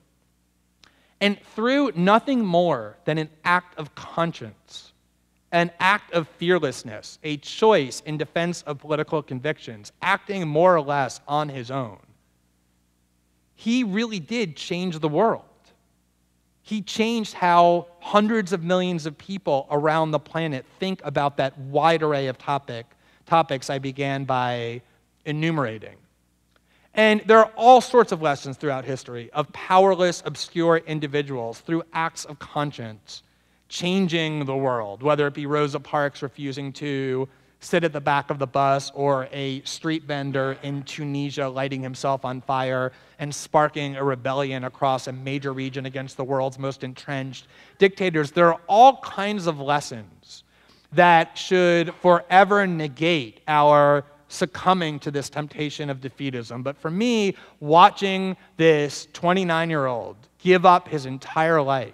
And through nothing more than an act of conscience, an act of fearlessness, a choice in defense of political convictions, acting more or less on his own, he really did change the world. He changed how hundreds of millions of people around the planet think about that wide array of topics I began by enumerating. And there are all sorts of lessons throughout history of powerless, obscure individuals through acts of conscience changing the world, whether it be Rosa Parks refusing to sit at the back of the bus, or a street vendor in Tunisia lighting himself on fire and sparking a rebellion across a major region against the world's most entrenched dictators. There are all kinds of lessons that should forever negate our succumbing to this temptation of defeatism. But for me, watching this 29-year-old give up his entire life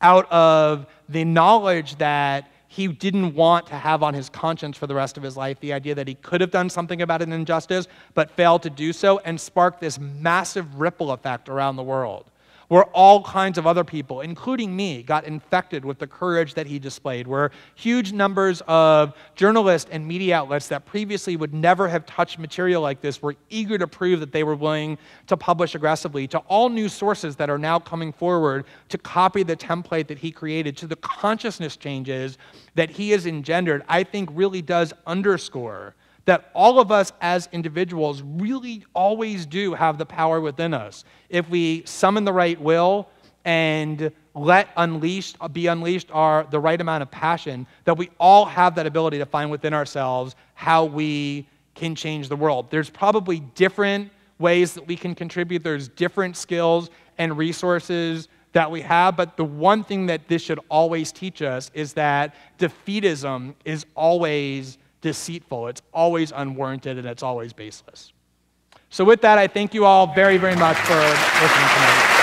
out of the knowledge that he didn't want to have on his conscience for the rest of his life, the idea that he could have done something about an injustice but failed to do so, and sparked this massive ripple effect around the world, where all kinds of other people, including me, got infected with the courage that he displayed, where huge numbers of journalists and media outlets that previously would never have touched material like this were eager to prove that they were willing to publish aggressively, to all news sources that are now coming forward to copy the template that he created, to the consciousness changes that he has engendered, I think really does underscore that all of us as individuals really always do have the power within us if we summon the right will and be unleashed the right amount of passion, that we all have that ability to find within ourselves how we can change the world. There's probably different ways that we can contribute. There's different skills and resources that we have, but the one thing that this should always teach us is that defeatism is always deceitful, it's always unwarranted, and it's always baseless. So with that, I thank you all very, very much for listening tonight.